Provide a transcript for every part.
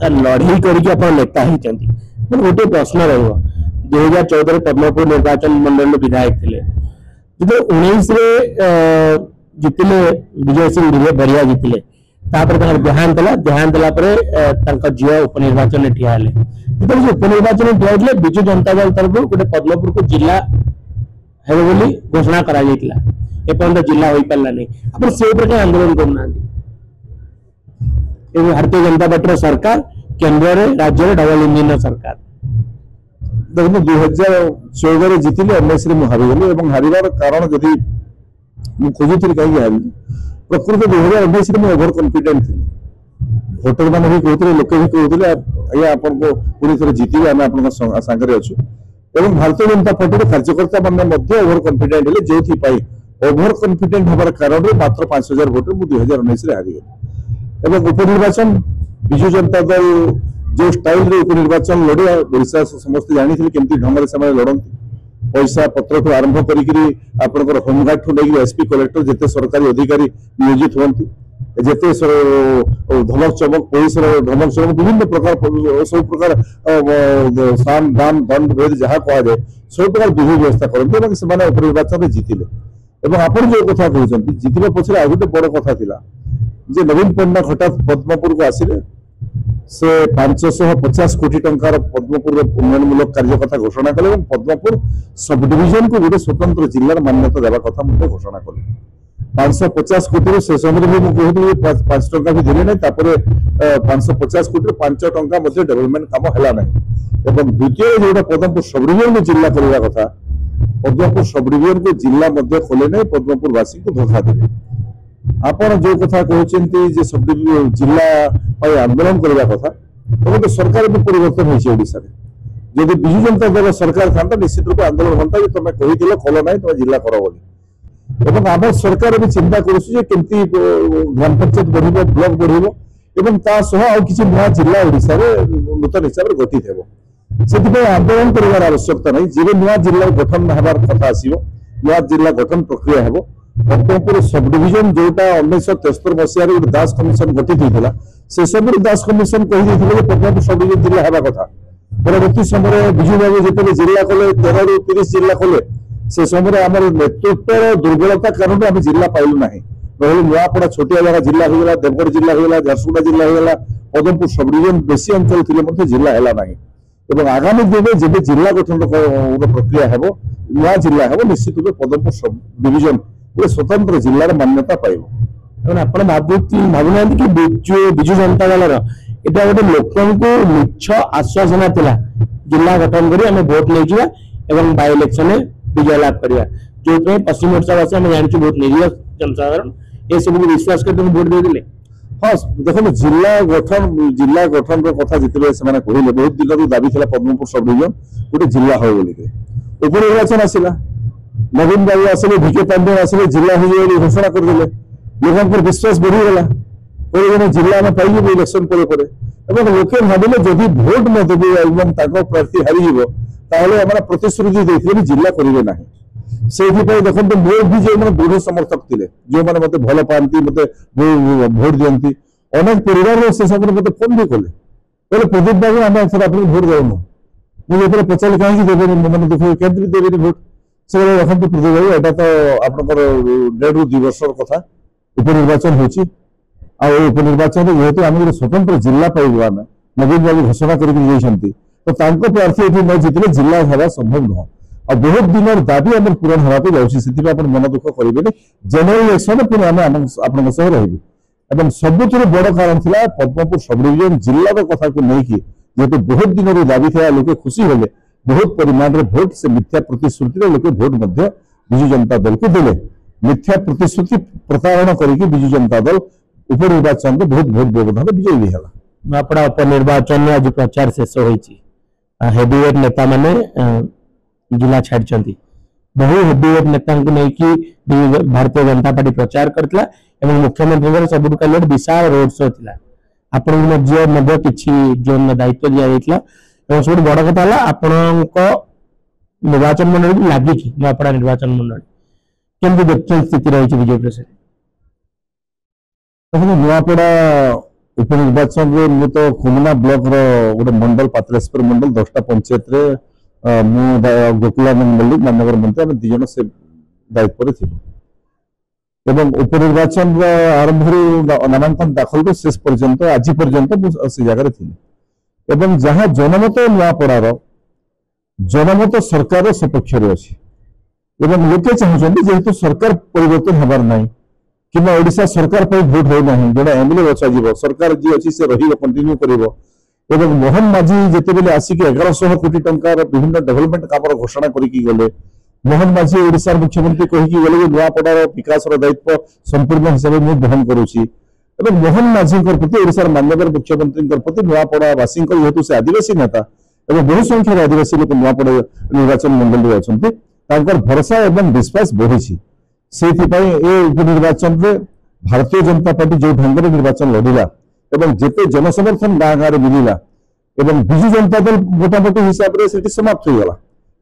Sir लड़ई करके नेता होती गोटे प्रश्न रही 2014 पद्मपुर निर्वाचन मंडल विधायक थे जो 19 जितने विजय सिंह बरिया जितले देहांत देहांत झील उपनिर्वाचन में ठिया जो उपनिर्वाचन में ठिया विजु जनता दल तरफ गोटे पद्मपुर को जिला है घोषणा करा जिला हो पारा नहीं आप से प्रकार आंदोलन करना भारतीय जनता पार्टी सरकार केंद्र राज्य डबल इंजिन सरकार देखो 2014 जीतिले 19 हारीगली हारिबार कारण जदि खोजुरी कहीं हारि प्रकृत 2019 में ओभर कॉन्फिडेंट थी भोटर मैंने भी कहते लोक भी कहते आज्ञा आपको पुणी थे जीतवे आम आप सागर अच्छु और भारतीय जनता पार्टी कार्यकर्ता मैंने ओभर कॉन्फिडेंट है जो ओभर कॉन्फिडेंट हमार कारण मात्र 5000 भोट मुझे 2019 हारीगली उपनिर्वाचन विजु जनता दल जो स्टाइल रे उपनिर्वाचन लड़े ओडिशा समस्त जानी केमती ढंग से लड़ती पैसा पत्र ठू आरंभ कर होमगार्ड ठू लेकिन एसपी कलेक्टर जिते सरकारी अधिकारी नियोजित होती जिते धमक चमक पुलिस धमक चमक विभिन्न प्रकार सब प्रकार साम दाम दंड भेद जहाँ कहुए सब प्रकार विधि व्यवस्था करते से उपनिर्वाचन जीतिले आप जो कथा कहते जीतवा पछरे आ गोटे बड़ कथा थिला जे नवीन पट्टनायक हठात पद्मपुर को आसिले से 550 कोटी टंकार पद्मपुर उन्नयनमूलक कार्य कथा घोषणा कले पद्मपुर सब डिविजन को गोटे स्वतंत्र जिलार मान्यता देवा कथा घोषणा कले 550 कोटी से समय कहते 5 टंका भी देले नहीं 550 कोटी 5 टंका डेवलपमेंट काम है ना द्वितीय जो पद्मपुर सब डिविजन को जिला करने कथा पद्मपुर सब डिविजन को जिला खोले नहीं पद्मपुरवासी को धोखा देले आपण जो कथा कहते सब जिला आंदोलन करने कथा तो सरकार भी परिवर्तन होशा जब विजु जनता दल सरकार था निश्चित रूप आंदोलन होता कि तुम कही कल ना तुम जिला कर बोली आम सरकार भी चिंता करमती ग्राम पंचायत बढ़ ब्लॉक बढ़ किसी नुआ जिला ओडिशा नूतन हिसाब से गठित हो आंदोलन कर आवश्यकता नहीं जब नुआ जिला गठन हबार कथा आसो नुआ जिला गठन प्रक्रिया है पद्मपुर सब डिविजन जोटा 1973 मसीह गोटे दास कमिशन गठित होता से सब दास कमिशन कही पद्मपुर सब डिविजन जिला हवा कथा परवर्ती समय विजु बाबू जो जिला कले 13 ରୁ 30 जिला कले से समय आम नेतृत्व दुर्बलता कारण आम जिला पाइलु ना नुआपड़ा छोटिया जगह जिला होगा देवगढ़ जिला होगा झारसुगुड़ा जिला होगा पद्मपुर सब डिविजन बेसी अंचल थे जिला है ना आगामी दिन जब जिला गठन प्रक्रिया है नुआ जिला है निश्चित रूप पद्मपुर सब डिविजन स्वतंत्र जिलार मान्यता पाइब आप भावुना कि विजु जनता दल यहाँ गोटे लोक मिछ आश्वासना था जिला गठन कर भोट नहीं जावा बाय इलेक्शन विजय लाभ करवा जो पश्चिम ओडावासी आम जानू बहुत निरीह जनसाधारण ये सब विश्वास करते भोट देदेले हाँ देखो जिला गठन कथा जिते से कहले बहुत दिन दाबी था पद्मपुर सब डिविजन गोटे जिला हो बोलिक उपनिर्वाचन आसला नवीन बाबू आसिले भिके पांडे आसिले जिला हो घोषणा करदे लोक विश्वास बढ़ीगला जिला में पाइब इलेक्शन पर लोके भाविले जदि भोट न देवे प्रार्थी हारी प्रतिश्रुति देते जिला करेंगे ना से देखो मोर भी जो दृढ़ समर्थक थे जो मैंने मत भल पाती मत भोट दिखती अनेक परिवार से सब मत फोन भी कले प्रदीप बाबू आम आप भोट देवनु मुझे पचारे कहीं देवे मैंने देख केन्द्र देवे भोट से देखते प्रदीप बाबू यहाँ तो आपंकर 1.5 ରୁ 2 वर्ष कथा उपनिर्वाचन होची उपनिर्वाचन जेहेतु आम गोटे स्वतंत्र जिला पाइबू आम नवीन बाबू घोषणा करके तो प्रार्थी ये न जीतले जिला हवा संभव नुह आ बहुत दिन दाबी आम पूरण होगा जाऊँगी मन दुख करेंगे जेनेल इलेक्शन पुणी आम आप रही सबुठ बड़ कारण था पद्मपुर सब डिविजन जिलार कथा को लेकिन जेहेतु बहुत दिन दाबी था लोके खुशी हेले बहुत परिमाण में भोट से मिथ्या प्रतिश्रुति लोके भोट विजु जनता दल को देले मिथ्या प्रतिश्रुति प्रतारण करके विजु जनता दल उपनिर्वाचन में बहुत भोट व्यवधान विजयी भी है अपना उपनिर्वाचन में आज प्रचार शेष होती हेवीवेट नेता माने जिला छाड़ी बहु हेवीवेट नेता नहीं भारतीय जनता पार्टी प्रचार करता मुख्यमंत्री सब विशाल रोड शो था आपण किसी जोन दायित्व दि जाता सब बड़ कथा आपण निर्वाचन मंडल भी लगी नुआपड़ा निर्वाचन मंडल केमती देखते स्थिति रही विजय प्रसाद नुआपड़ा उपनिर्वाचन रे मु तो खुमना ब्लॉक रो गोटे मंडल पात्रेश्वर मंडल 10टा पंचायत रे मु गोकुलानंद मल्लिक माननगर मंत्री हम दी जन से दायित्व रे थिबो एवं उपनिर्वाचन आरंभ नामांकन दाखल रो शेष पर्यंत आज पर्यंत से जगह थी एवं जहाँ जनमत नुआपड़ार जनमत सरकार सपक्ष अच्छी एवं लोके चाहते जेहेतु सरकार परिवर्तन हबार ना कि ओडिशा सरकार पर भोट होना जोड़ा एमएलए बचा सरकार जी अच्छी से रही कंटिन्यू कर मोहन माझी जिते आसिक 1100 कोटी टंकार विभिन्न डेवलपमेंट काम घोषणा करके गले मोहन माझी ओडिशा मुख्यमंत्री कहीकि गले नुआपड़ार विकास दायित्व संपूर्ण हिसाब से बहन करुच्ची मोहन माझी प्रति ओडिशा मान्यवर मुख्यमंत्री प्रति नुआपड़ावासी जेहेतु से आदिवासी नेता और बहु संख्यार आदिवासी लोक नुआपड़ा निर्वाचन मंडल अच्छे भरोसा और विश्वास बढ़ी से उपनिर्वाचन में भारतीय जनता पार्टी जो ढंग से निर्वाचन लड़िला एवं जिते जनसमर्थन गाँ गाँव मिलला एवं विजु जनता दल मोटामोटी हिसाब से समाप्त होगला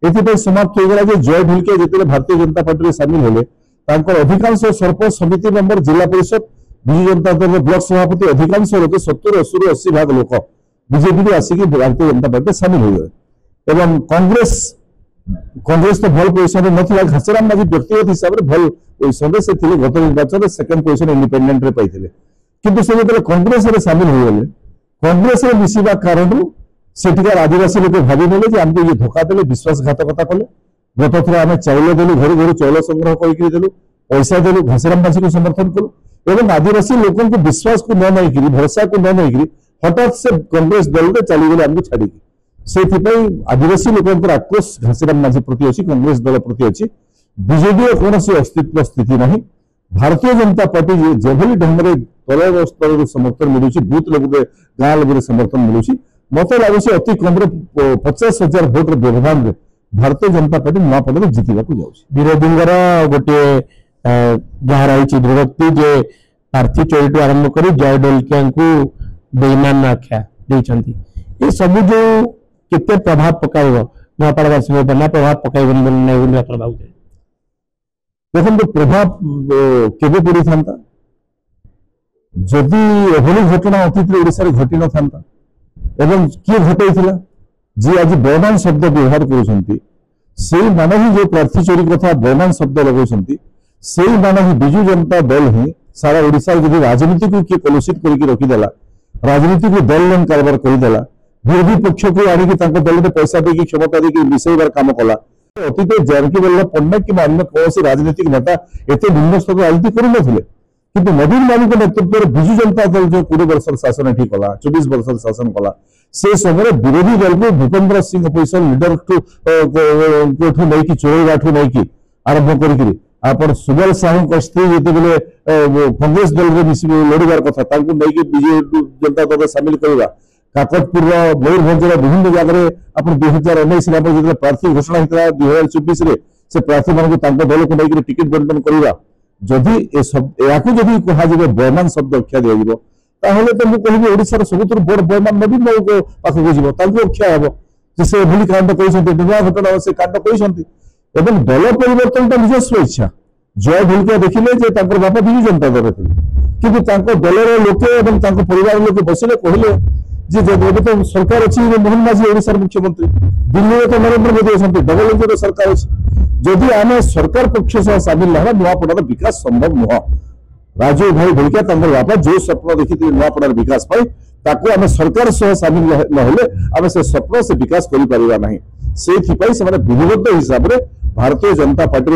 ये समाप्त होगला जय ढुलकिया जिते भारतीय जनता पार्टी सामिल होले अधिकांश सरपंच समिति मेंबर जिला परिषद विजु जनता दल ब्लॉक सभापति अधिकांश लोग 70-80 भाग लोक बीजेपी आसिक भारतीय जनता पार्टी सामिल हो गए एवं कांग्रेस तो भल पोजिशन ना घासराम माझी व्यक्तिगत हिसाब से भल पोजिशन से गत निर्वाचन में सेकेंड पोजिशन इंडिपेंडेंट रे पाइथिले किंतु से जो कांग्रेस रे सामिल हो गले कांग्रेस रे मिसिबा कारण सेठिकार आदिवासी लोग भावी नेले जे हमको ये धोखा देले विश्वासघातकता कले गत थर आम चाउल देलु घर घर चाउल संग्रह करके देलु पैसा देलु घासराम माझी को समर्थन कलु एवं आदिवासी लोगों को विश्वास को न नहीं भरोसा को न नहीं हठात से कांग्रेस दल में चलीगले आमको छाड़ी से आदिवासी लोक आक्रोश घासीराम माझी प्रति अच्छी कांग्रेस दल प्रति अच्छी बीजेडी कौन अस्तित्व स्थिति ना भारतीय जनता पार्टी जो ढंग से तल स्तर समर्थन मिलूँ बूथ लेवल गाँ लेवल समर्थन मिलूँ मत लगुच अति कम 50,000 भोट व्यवधान में भारतीय जनता पार्टी नुआपड़ा जितवा विरोधी गोटे जहाँ रही दृढ़ोक्ति जे प्रार्थी चोरी आरंभ कर जय ढोलकिया बेईमान आख्या ये सब जो केते प्रभाव पकाइब नुआपड़ावासी ना प्रभाव पकाइब देखो प्रभाव केबे पड़ी था जदि एभली घटना अतीत ओडिशा घटी न था एवं किए घटे जी आज बेईमान शब्द व्यवहार कर जो प्रार्थी चोरी कथा बेईमान शब्द लगे से विजु जनता दल ही सारा ओडिशा जो राजनीति को किए कलुषित करके रखीदेला राजनीति को दल लेन कारबार करदेला विरोधी पक्ष को आनिक दल में पैसा देकी क्षमता देकी मिसेबार काम कला अतीत जानकी वल्लभ पट्टनायक कि अन्य कौन राजनीतिक नेता एत निम्न स्तर राजनीति करुनथिले किंतु नवीन मान नेतृत्व में विजु जनता दल जो 20 वर्ष शासन ये कला 24 वर्ष शासन कला से समय विरोधी दल को भूपेन्द्र सिंह पैसा लीडर ठू नहीं चोरईवा ठू नहीं आरंभ कर सुबल साहू स्त्री जिते कांग्रेस दल में लड़ार कथा विजु जनता दल में सामिल करवा काकटपुर मयूरभंज विभिन्न जगह आप 2019 प्रार्थी घोषणा होता 2024 से प्रार्थी मान दल को लेकर टिकेट बंटन करवा जदि या कह बेईमान शब्द अख्या दिज्व तो मुझे कहबी ओडिशार सबुठ बड़ बेईमान नवीन बाबू पाखक जीव अख्या हे से भूली कांड कर नुआ घटना से कांड कर दल परिवर्तन निज स्वेच्छा जय ढोलकिया देखिले बापा विजु जनता दल थे कि दलर लोके परिवार लोक बसिले कहले जी तो सरकार अच्छी मोहन माझी ओडिशा मुख्यमंत्री दिल्ली में तो नरेंद्र मोदी अच्छा डबल इंजन सरकार अच्छी जदि आम सरकार पक्ष सह सामिल ना नुआपड़ार विकास संभव नुह राजू भाई ढोलकिया बापा जो स्वप्न देखी नुआपड़ार विकास आम सरकार सह सामिल नहले आम से स्वप्न से विकास करें से विधिबद्ध हिसाब से भारतीय जनता पार्टी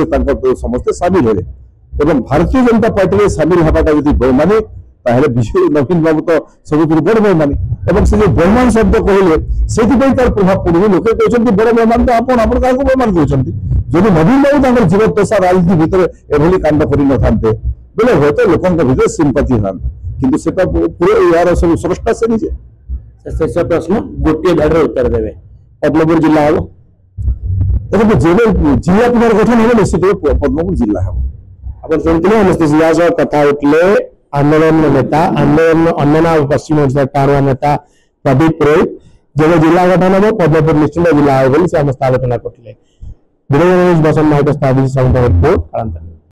समस्ते सामिल हेले भारतीय जनता पार्टी सामिल हवाटा यदि बेईमानी ताहले विजु नवीन बाबू तो सब बड़ बेईमानी से जो बेईमान शब्द कहले से प्रभाव पड़े लोक कहते बड़ बेईमान तो आप बेईमान कहते जब नवीन बाबू जीवन दशा राजनीति भितर एभली कांड कर न था बोले हे तो लोकों भीतर सिंपाथी था कि पूरे यार सब स्रष्टा से निजे शेष प्रश्न गोटे धाड़ उत्तर देवे पद्मपुर जिला हम देखो जिला पुनर्गठन हो निश्चित पद्मपुर जिला हम आप शुणुले कथा उठले आंदोलन नेता आंदोलन अन्य नाम पश्चिम ओडिशा टाणुआ नेता प्रदीप पुरोहित जब जिला गठन हम पद्मपुर निश्चित जिला हो से आलोचना करते।